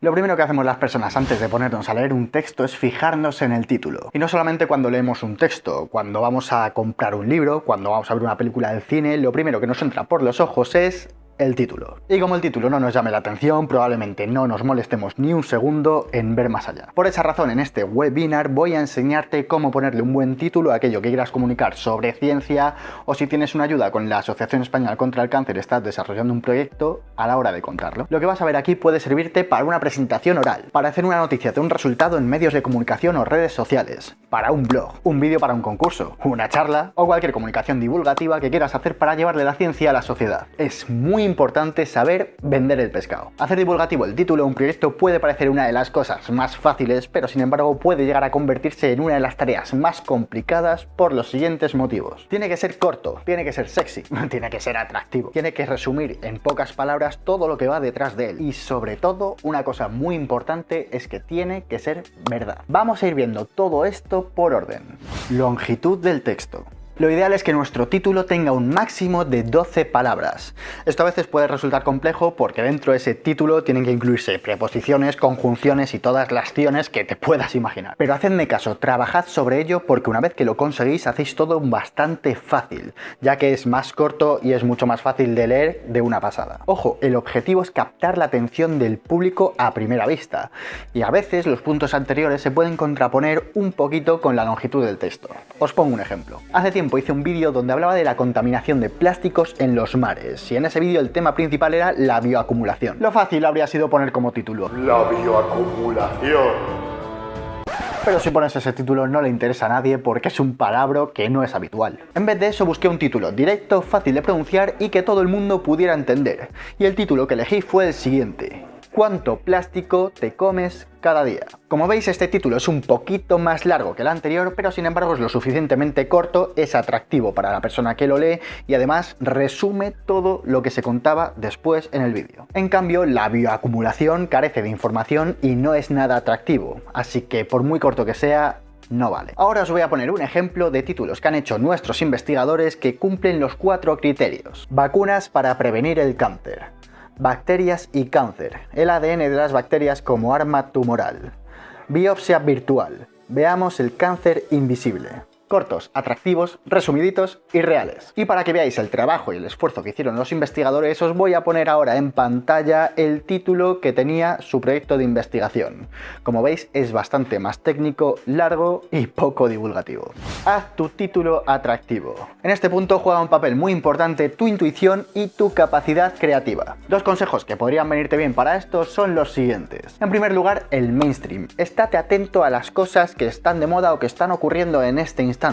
Lo primero que hacemos las personas antes de ponernos a leer un texto es fijarnos en el título. Y no solamente cuando leemos un texto, cuando vamos a comprar un libro, cuando vamos a ver una película del cine, lo primero que nos entra por los ojos es el título. Y como el título no nos llame la atención, probablemente no nos molestemos ni un segundo en ver más allá. Por esa razón, en este webinar voy a enseñarte cómo ponerle un buen título a aquello que quieras comunicar sobre ciencia, o si tienes una ayuda con la Asociación Española contra el Cáncer, estás desarrollando un proyecto a la hora de contarlo. Lo que vas a ver aquí puede servirte para una presentación oral, para hacer una noticia de un resultado en medios de comunicación o redes sociales, para un blog, un vídeo para un concurso, una charla o cualquier comunicación divulgativa que quieras hacer para llevarle la ciencia a la sociedad. Es muy importante saber vender el pescado. Hacer divulgativo el título de un proyecto puede parecer una de las cosas más fáciles, pero sin embargo puede llegar a convertirse en una de las tareas más complicadas por los siguientes motivos. Tiene que ser corto, tiene que ser sexy, tiene que ser atractivo, tiene que resumir en pocas palabras todo lo que va detrás de él y sobre todo una cosa muy importante es que tiene que ser verdad. Vamos a ir viendo todo esto por orden. Longitud del texto. Lo ideal es que nuestro título tenga un máximo de 12 palabras. Esto a veces puede resultar complejo porque dentro de ese título tienen que incluirse preposiciones, conjunciones y todas las acciones que te puedas imaginar. Pero hacedme caso, trabajad sobre ello porque una vez que lo conseguís hacéis todo bastante fácil, ya que es más corto y es mucho más fácil de leer de una pasada. Ojo, el objetivo es captar la atención del público a primera vista y a veces los puntos anteriores se pueden contraponer un poquito con la longitud del texto. Os pongo un ejemplo. Hace tiempo hice un vídeo donde hablaba de la contaminación de plásticos en los mares y en ese vídeo el tema principal era la bioacumulación. Lo fácil habría sido poner como título la bioacumulación. Pero si pones ese título no le interesa a nadie porque es un palabra que no es habitual. En vez de eso busqué un título directo, fácil de pronunciar y que todo el mundo pudiera entender. Y el título que elegí fue el siguiente: ¿cuánto plástico te comes cada día? Como veis, este título es un poquito más largo que el anterior, pero sin embargo es lo suficientemente corto, es atractivo para la persona que lo lee y además resume todo lo que se contaba después en el vídeo. En cambio, la bioacumulación carece de información y no es nada atractivo, así que por muy corto que sea, no vale. Ahora os voy a poner un ejemplo de títulos que han hecho nuestros investigadores que cumplen los 4 criterios. Vacunas para prevenir el cáncer. Bacterias y cáncer. El ADN de las bacterias como arma tumoral. Biopsia virtual. Veamos el cáncer invisible. Cortos, atractivos, resumiditos y reales. Y para que veáis el trabajo y el esfuerzo que hicieron los investigadores, os voy a poner ahora en pantalla el título que tenía su proyecto de investigación. Como veis, es bastante más técnico, largo y poco divulgativo. Haz tu título atractivo. En este punto juega un papel muy importante tu intuición y tu capacidad creativa. Dos consejos que podrían venirte bien para esto son los siguientes. En primer lugar, el mainstream. Estate atento a las cosas que están de moda o que están ocurriendo en este instante.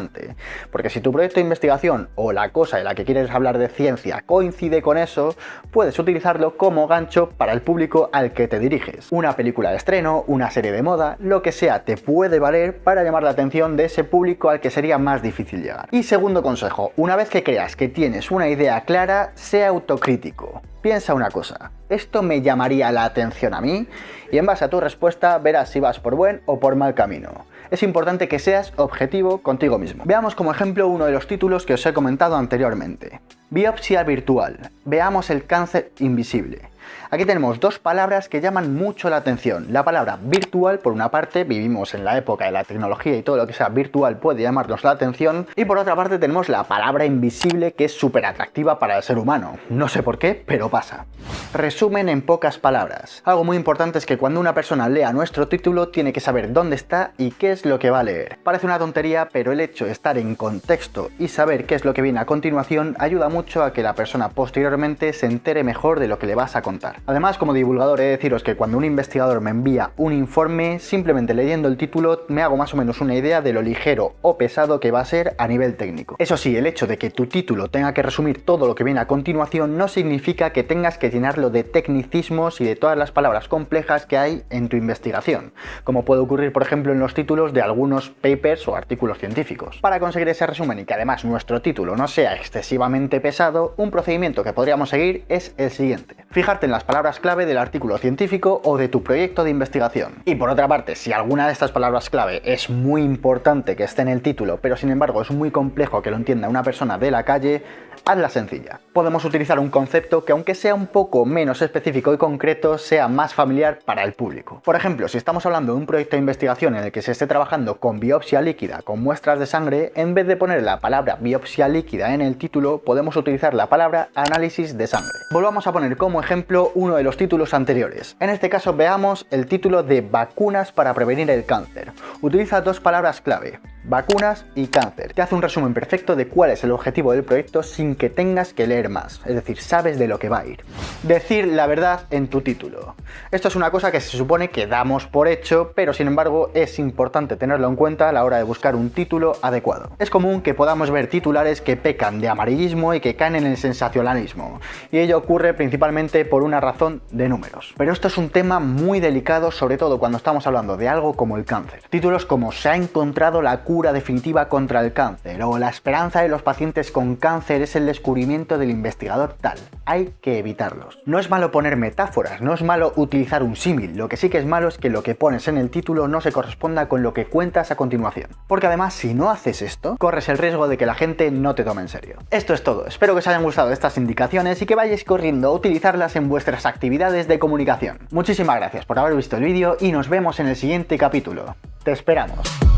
Porque si tu proyecto de investigación o la cosa en la que quieres hablar de ciencia coincide con eso, puedes utilizarlo como gancho para el público al que te diriges. Una película de estreno, una serie de moda, lo que sea te puede valer para llamar la atención de ese público al que sería más difícil llegar. Y segundo consejo, una vez que creas que tienes una idea clara, sea autocrítico. Piensa una cosa, ¿esto me llamaría la atención a mí? Y en base a tu respuesta verás si vas por buen o por mal camino. Es importante que seas objetivo contigo mismo. Veamos como ejemplo uno de los títulos que os he comentado anteriormente. Biopsia virtual. Veamos el cáncer invisible. Aquí tenemos dos palabras que llaman mucho la atención. La palabra virtual, por una parte, vivimos en la época de la tecnología y todo lo que sea virtual puede llamarnos la atención. Y por otra parte tenemos la palabra invisible, que es súper atractiva para el ser humano. No sé por qué, pero pasa. Resumen en pocas palabras. Algo muy importante es que cuando una persona lea nuestro título tiene que saber dónde está y qué es lo que va a leer. Parece una tontería, pero el hecho de estar en contexto y saber qué es lo que viene a continuación ayuda mucho a que la persona posteriormente se entere mejor de lo que le vas a contar. Además, como divulgador he de deciros que cuando un investigador me envía un informe, simplemente leyendo el título me hago más o menos una idea de lo ligero o pesado que va a ser a nivel técnico. Eso sí, el hecho de que tu título tenga que resumir todo lo que viene a continuación no significa que tengas que llenarlo de tecnicismos y de todas las palabras complejas que hay en tu investigación, como puede ocurrir por ejemplo en los títulos de algunos papers o artículos científicos. Para conseguir ese resumen y que además nuestro título no sea excesivamente pesado, un procedimiento que podríamos seguir es el siguiente. Fijarte en las palabras clave del artículo científico o de tu proyecto de investigación. Y por otra parte, si alguna de estas palabras clave es muy importante que esté en el título, pero sin embargo es muy complejo que lo entienda una persona de la calle, hazla sencilla. Podemos utilizar un concepto que, aunque sea un poco menos específico y concreto, sea más familiar para el público. Por ejemplo, si estamos hablando de un proyecto de investigación en el que se esté trabajando con biopsia líquida, con muestras de sangre, en vez de poner la palabra biopsia líquida en el título, podemos utilizar la palabra análisis de sangre. Volvamos a poner como ejemplo uno de los títulos anteriores. En este caso veamos el título de vacunas para prevenir el cáncer. Utiliza dos palabras clave: vacunas y cáncer. Te hace un resumen perfecto de cuál es el objetivo del proyecto sin que tengas que leer más, es decir, sabes de lo que va a ir. Decir la verdad en tu título. Esto es una cosa que se supone que damos por hecho, pero sin embargo es importante tenerlo en cuenta a la hora de buscar un título adecuado. Es común que podamos ver titulares que pecan de amarillismo y que caen en el sensacionalismo, y ello ocurre principalmente por una razón de números. Pero esto es un tema muy delicado, sobre todo cuando estamos hablando de algo como el cáncer. Títulos como "se ha encontrado la cura definitiva contra el cáncer" o "la esperanza de los pacientes con cáncer es el descubrimiento del investigador tal". Hay que evitarlos. No es malo poner metáforas, no es malo utilizar un símil, lo que sí que es malo es que lo que pones en el título no se corresponda con lo que cuentas a continuación. Porque además, si no haces esto, corres el riesgo de que la gente no te tome en serio. Esto es todo, espero que os hayan gustado estas indicaciones y que vayáis corriendo a utilizarlas en vuestras actividades de comunicación. Muchísimas gracias por haber visto el vídeo y nos vemos en el siguiente capítulo. ¡Te esperamos!